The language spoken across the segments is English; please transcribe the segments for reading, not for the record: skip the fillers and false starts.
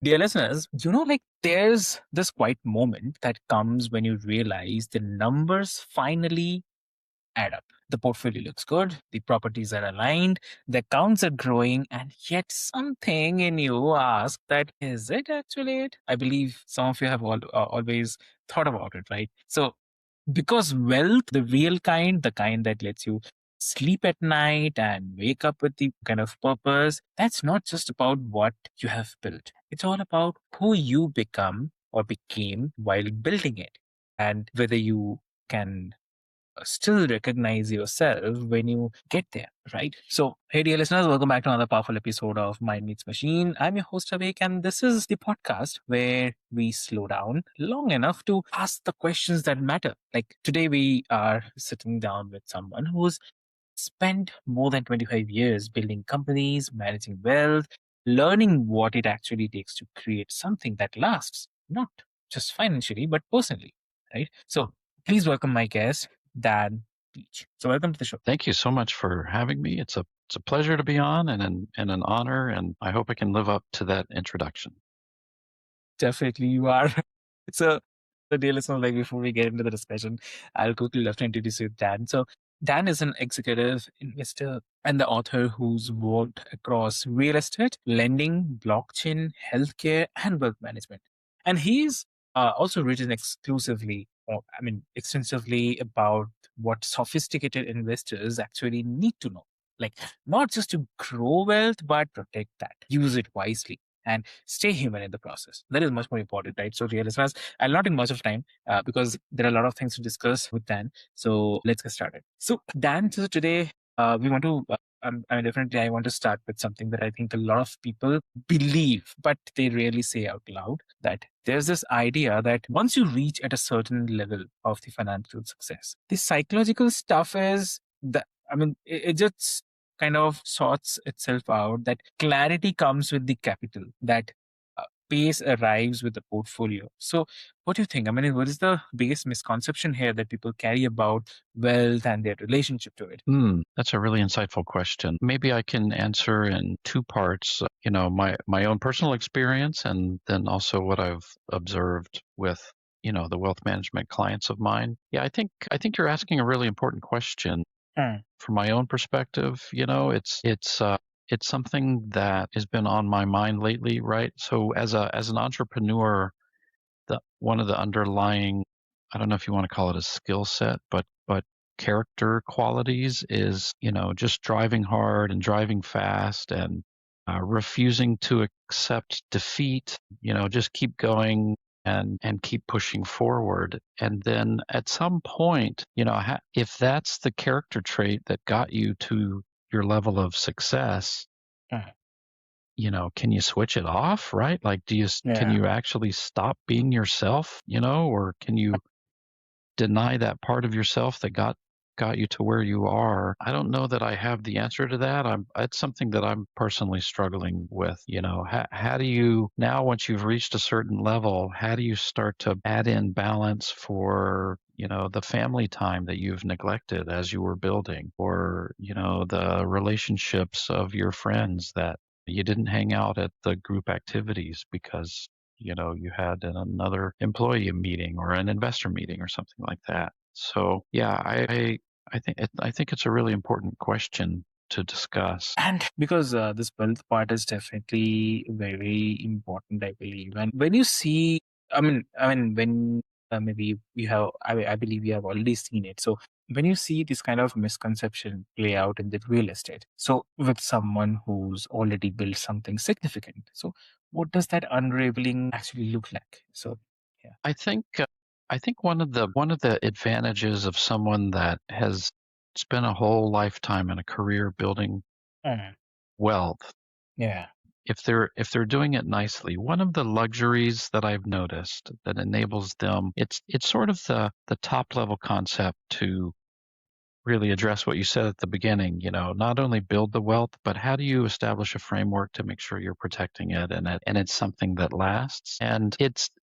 Dear listeners, there's this quiet moment that comes when you realize the numbers finally add up. The portfolio looks good, the properties are aligned, the accounts are growing, and yet something in you asks that, is it actually it? I believe some of you have always thought about it, right? So, because wealth, the real kind, the kind that lets you sleep at night and wake up with the kind of purpose, that's not just about what you have built. It's all about who you become or became while building it and whether you can still recognize yourself when you get there, right? So, hey, dear listeners, welcome back to another powerful episode of Mind Meets Machine. I'm your host, Avik, and this is the podcast where we slow down long enough to ask the questions that matter. Like today, we are sitting down with someone who's spent more than 25 years building companies, managing wealth, learning what it actually takes to create something that lasts, not just financially, but personally, right? So please welcome my guest, Dan Beech. So welcome to the show. Thank you so much for having me. It's a pleasure to be on and an honor, and I hope I can live up to that introduction. Definitely you are. So the dear listener, like before we get into the discussion, I'll quickly love to introduce you to Dan. So Dan is an executive investor and the author who's worked across real estate, lending, blockchain, healthcare, and wealth management. And he's also written exclusively, or I mean, extensively about what sophisticated investors actually need to know. Like not just to grow wealth, but protect that, use it wisely and stay human in the process. That is much more important, right? So, dear listeners, I'll not take much of time because there are a lot of things to discuss with Dan. So, let's get started. So, Dan, so today we want to. Definitely, I want to start with something that I think a lot of people believe, but they rarely say out loud. That there's this idea that once you reach at a certain level of the financial success, the psychological stuff is that. It just kind of sorts itself out, that clarity comes with the capital, that pace arrives with the portfolio. So what do you think? I mean, what is the biggest misconception here that people carry about wealth and their relationship to it? That's a really insightful question. Maybe I can answer in two parts. My own personal experience, and then also what I've observed with the wealth management clients of mine. Yeah, I think you're asking a really important question. Mm, From my own perspective, it's something that has been on my mind lately, right? So as an entrepreneur, the one of the underlying, I don't know if you want to call it a skill set, but character qualities is, just driving hard and driving fast and refusing to accept defeat, just keep going and keep pushing forward. And then at some point, if that's the character trait that got you to your level of success, mm. can you switch it off, right? Like, can Yeah. you actually stop being yourself, or can you deny that part of yourself that got you to where you are? I don't know that I have the answer to that. It's something that I'm personally struggling with. How do you now, once you've reached a certain level, how do you start to add in balance for the family time that you've neglected as you were building, or the relationships of your friends that you didn't hang out at the group activities because you had another employee meeting or an investor meeting or something like that. So yeah, I think it's a really important question to discuss. And because this wealth part is definitely very important, I believe. And when you see, when maybe you have, I believe you have already seen it. So when you see this kind of misconception play out in the real estate, so with someone who's already built something significant, so what does that unraveling actually look like? So, yeah. I think I think one of the advantages of someone that has spent a whole lifetime and a career building Mm, wealth, yeah. if they're doing it nicely, one of the luxuries that I've noticed that enables them, it's sort of the top level concept to really address what you said at the beginning, not only build the wealth, but how do you establish a framework to make sure you're protecting it and it's something that lasts. And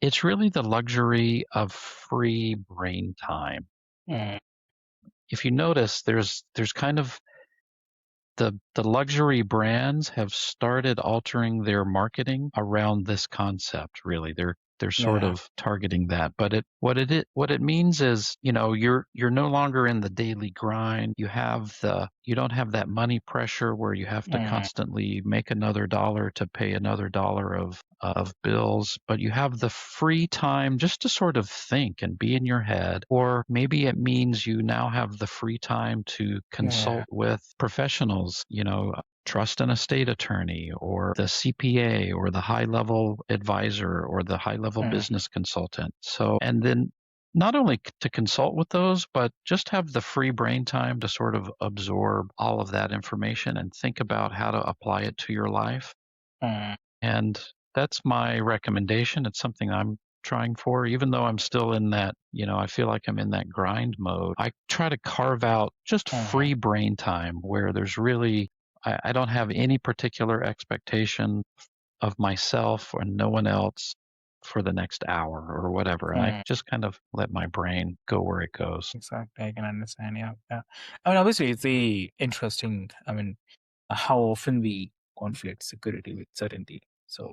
it's really the luxury of free brain time. Mm, If you notice, there's kind of the luxury brands have started altering their marketing around this concept. Really, they're sort Yeah. of targeting that. But what it means is, you're no longer in the daily grind. You don't have that money pressure where you have to Mm, constantly make another dollar to pay another dollar of bills, but you have the free time just to sort of think and be in your head. Or maybe it means you now have the free time to yeah. consult with professionals, trust an estate attorney or the CPA or the high level advisor or the high level Mm, business consultant. So, and then not only to consult with those, but just have the free brain time to sort of absorb all of that information and think about how to apply it to your life. mm, And that's my recommendation. It's something I'm trying for, even though I'm still in that, I feel like I'm in that grind mode. I try to carve out just mm, free brain time where I don't have any particular expectation of myself or no one else for the next hour or whatever. And I mm. just kind of let my brain go where it goes. Exactly. I can understand. Yeah. Yeah. I mean, obviously, it's the interesting. I mean, how often we conflict security with certainty. So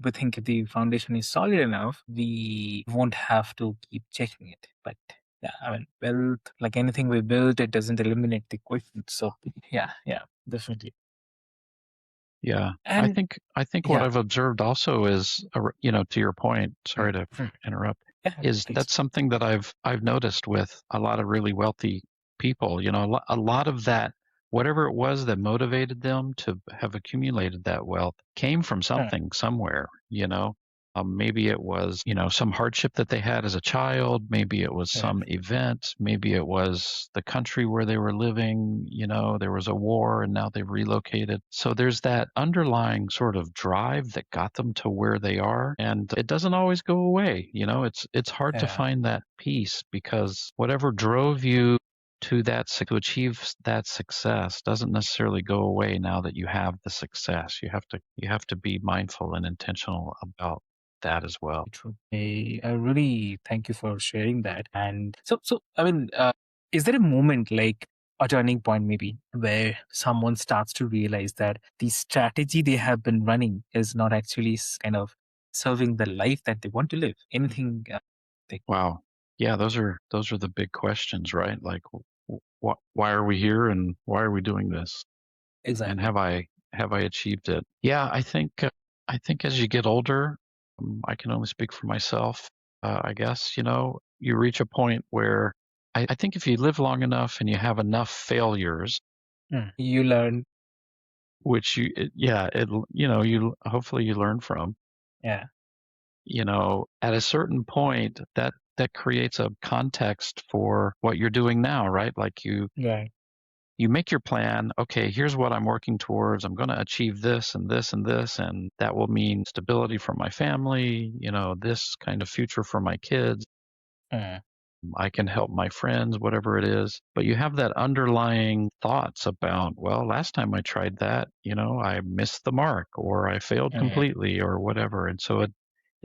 we think if the foundation is solid enough, we won't have to keep checking it. But yeah, I mean, wealth, like anything we build, it doesn't eliminate the question. So yeah, yeah, definitely. Yeah. And I think what yeah, I've observed also is, to your point, sorry to mm, interrupt, yeah, is please. that's something that I've noticed with a lot of really wealthy people. A lot of that, whatever it was that motivated them to have accumulated that wealth, came from Mm, something somewhere. Maybe it was, some hardship that they had as a child. Maybe it was yeah, some event. Maybe it was the country where they were living. There was a war and now they've relocated. So there's that underlying sort of drive that got them to where they are. And it doesn't always go away. It's hard to yeah, find that peace because whatever drove you to achieve that success doesn't necessarily go away now that you have the success. You have to be mindful and intentional about that as well. true. I really thank you for sharing that. And so I mean, is there a moment like a turning point maybe where someone starts to realize that the strategy they have been running is not actually kind of serving the life that they want to live? Anything? Wow. Yeah, those are the big questions, right? Like, why are we here, and why are we doing this? And Exactly. have I achieved it? Yeah, I think as you get older, I can only speak for myself. I guess you reach a point where I think if you live long enough and you have enough failures, You learn. which yeah, you hopefully you learn from. Yeah. At a certain point, that creates a context for what you're doing now, right? Like Right. you make your plan. Okay, here's what I'm working towards. I'm going to achieve this and this and this, and that will mean stability for my family, this kind of future for my kids. Mm, I can help my friends, whatever it is. But you have that underlying thoughts about, well, last time I tried that, I missed the mark or I failed mm, completely or whatever. And so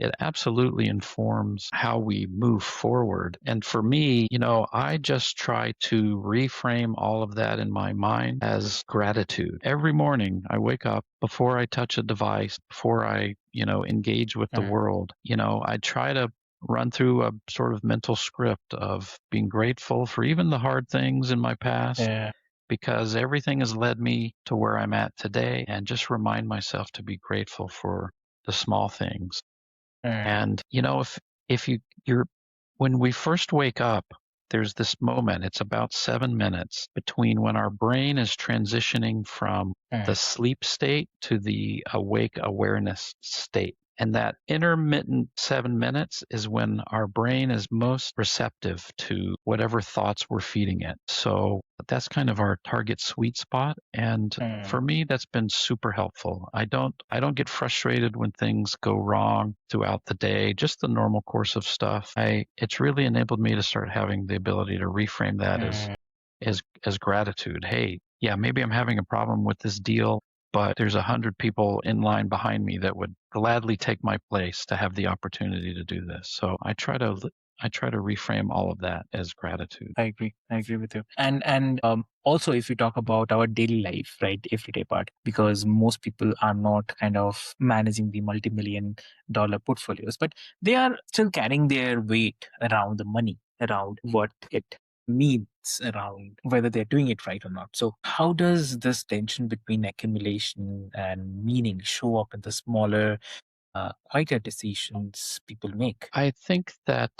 it absolutely informs how we move forward. And for me, I just try to reframe all of that in my mind as gratitude. Every morning I wake up before I touch a device, before I, engage with the mm. world, I try to run through a sort of mental script of being grateful for even the hard things in my past Yeah. because everything has led me to where I'm at today and just remind myself to be grateful for the small things. Mm, And if you're when we first wake up, there's this moment, it's about 7 minutes between when our brain is transitioning from the mm, sleep state to the awake awareness state. And that intermittent 7 minutes is when our brain is most receptive to whatever thoughts we're feeding it. So that's kind of our target sweet spot. And mm, for me, that's been super helpful. I don't get frustrated when things go wrong throughout the day, just the normal course of stuff. It's really enabled me to start having the ability to reframe that mm, as gratitude. Hey, yeah, maybe I'm having a problem with this deal, but there's 100 people in line behind me that would gladly take my place to have the opportunity to do this. So I try to I try to reframe all of that as gratitude. I agree. I agree with you. And also, if we talk about our daily life, right, everyday part, because most people are not kind of managing the multi-million-dollar portfolios, but they are still carrying their weight around the money, around what it means, around whether they're doing it right or not. So, how does this tension between accumulation and meaning show up in the smaller, quieter decisions people make? I think that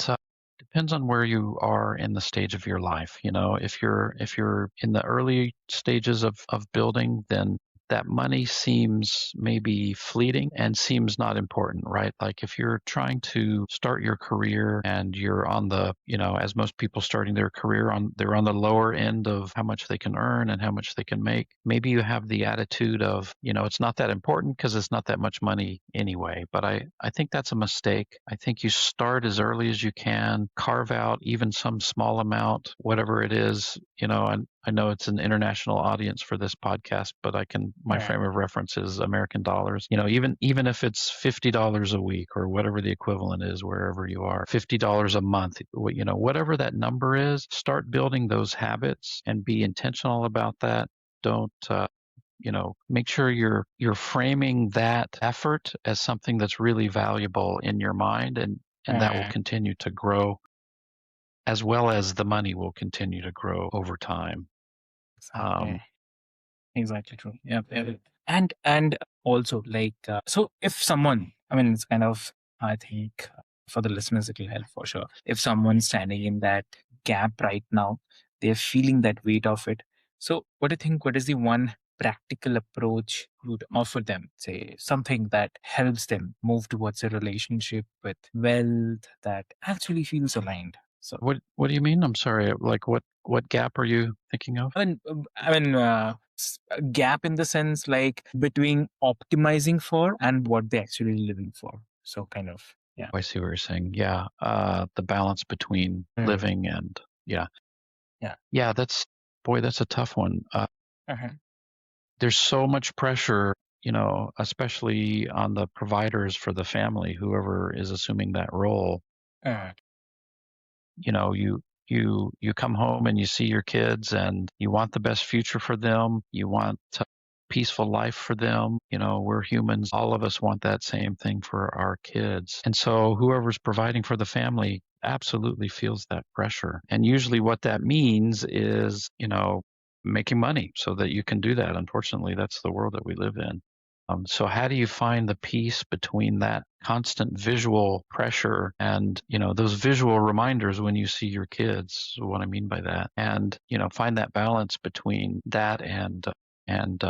depends on where you are in the stage of your life. You know, if you're in the early stages of building, then that money seems maybe fleeting and seems not important, right? Like if you're trying to start your career and you're on the, you know, as most people starting their career on, they're on the lower end of how much they can earn and how much they can make. Maybe you have the attitude of, you know, it's not that important because it's not that much money anyway. But I think that's a mistake. I think you start as early as you can, carve out even some small amount, whatever it is, you know, and I know it's an international audience for this podcast, but my Yeah. frame of reference is American dollars. You know, even if it's $50 a week or whatever the equivalent is wherever you are, $50 a month, you know, whatever that number is, start building those habits and be intentional about that. Don't you know, make sure you're framing that effort as something that's really valuable in your mind, and that will Uh, continue to grow as well as the money will continue to grow over time. exactly. Exactly true. Yeah. Yeah. And also like so if someone, I mean, it's kind of, I think for the listeners it will help for sure. If someone's standing in that gap right now, they're feeling that weight of it. So what do you think? What is the one practical approach you would offer them? Say something that helps them move towards a relationship with wealth that actually feels aligned. So What do you mean? I'm sorry. Like what gap are you thinking of? A gap in the sense like between optimizing for and what they're actually living for. So kind of, yeah. Oh, I see what you're saying. Yeah, the balance between Mm, living and yeah, yeah. yeah. That's boy, that's a tough one. Uh-huh. There's so much pressure, you know, especially on the providers for the family, whoever is assuming that role. Uh, You know, you come home and you see your kids and you want the best future for them. You want a peaceful life for them. You know, we're humans. All of us want that same thing for our kids. And so whoever's providing for the family absolutely feels that pressure. And usually what that means is, you know, making money so that you can do that. Unfortunately, that's the world that we live in. So how do you find the peace between that constant visual pressure and, you know, those visual reminders when you see your kids, what I mean by that, and, you know, find that balance between that and, and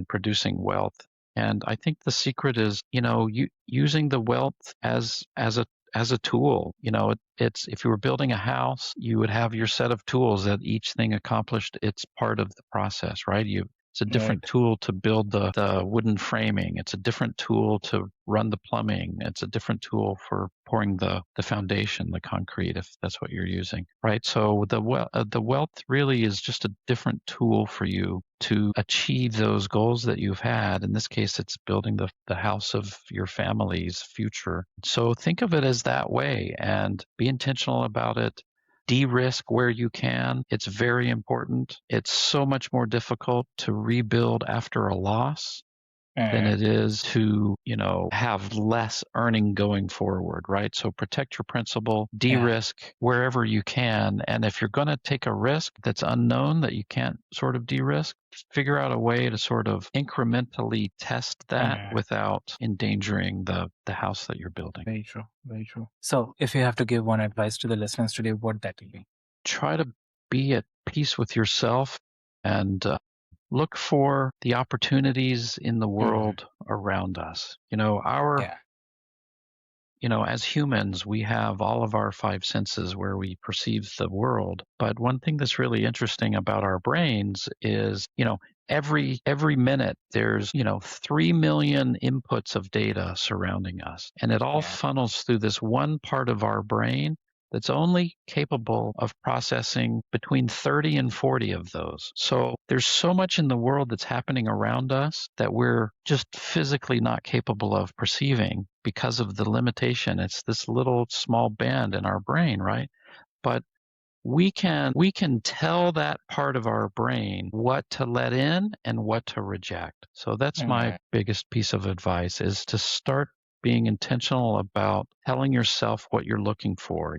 producing wealth. And I think the secret is, you know, using the wealth as a tool. You know, it's if you were building a house, you would have your set of tools that each thing accomplished its part of the process, right? It's a different right. tool to build the wooden framing. It's a different tool to run the plumbing. It's a different tool for pouring the foundation, the concrete, if that's what you're using, right? So the wealth really is just a different tool for you to achieve those goals that you've had. In this case, it's building the house of your family's future. So think of it as that way and be intentional about it. De-risk where you can. It's very important. It's so much more difficult to rebuild after a loss than Uh, it is to, you know, have less earning going forward, right? So protect your principal, yeah. de-risk wherever you can. And if you're going to take a risk that's unknown that you can't sort of de-risk, figure out a way to sort of incrementally test that Uh, without endangering the house that you're building. very true. Very true. So if you have to give one advice to the listeners today, what that will be? Try to be at peace with yourself and look for the opportunities in the Mm, world around us. yeah. You know, as humans, we have all of our five senses where we perceive the world. But one thing that's really interesting about our brains is, you know, every minute there's, you know, 3 million inputs of data surrounding us. And it all Yeah. funnels through this one part of our brain that's only capable of processing between 30 and 40 of those. So there's so much in the world that's happening around us that we're just physically not capable of perceiving because of the limitation. It's this little small band in our brain, right? But we can tell that part of our brain what to let in and what to reject. So that's my Mm, biggest piece of advice, is to start being intentional about telling yourself what you're looking for.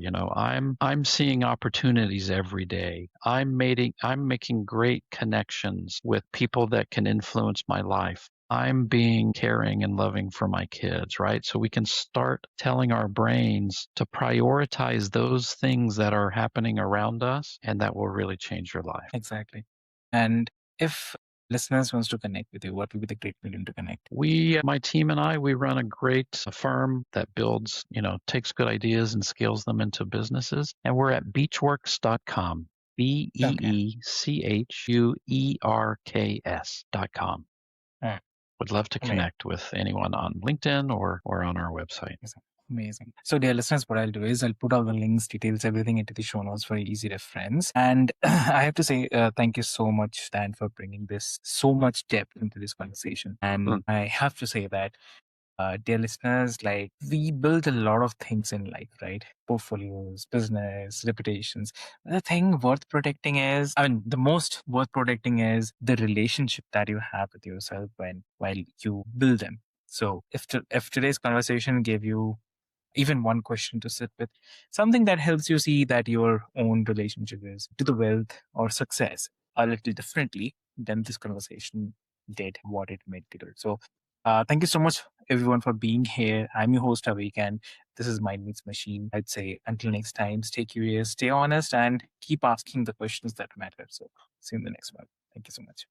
I'm seeing opportunities every day. I'm making great connections with people that can influence my life. I'm being caring and loving for my kids, right? So we can start telling our brains to prioritize those things that are happening around us, and that will really change your life. exactly. And if listeners wants to connect with you, what would be the great medium to connect? My team and I, we run a great firm that builds, takes good ideas and scales them into businesses. And we're at beechworks.com, Okay. BEECHUERKS.com. Mm, Would love to amazing. connect with anyone on LinkedIn or on our website. Amazing. So, dear listeners, what I'll do is I'll put all the links, details, everything into the show notes for easy reference. And I have to say, thank you so much, Dan, for bringing this so much depth into this conversation. And I have to say that dear listeners, like we build a lot of things in life, right? Portfolios, business, reputations. The thing worth protecting is, I mean, the most worth protecting is the relationship that you have with yourself while you build them. So if today's conversation gave you even one question to sit with, something that helps you see that your own relationship is to the wealth or success a little differently than this conversation did what it made to do. So, thank you so much, everyone, for being here. I'm your host, Avik, and this is Mind Meets Machine. I'd say until next time, stay curious, stay honest, and keep asking the questions that matter. So, see you in the next one. Thank you so much.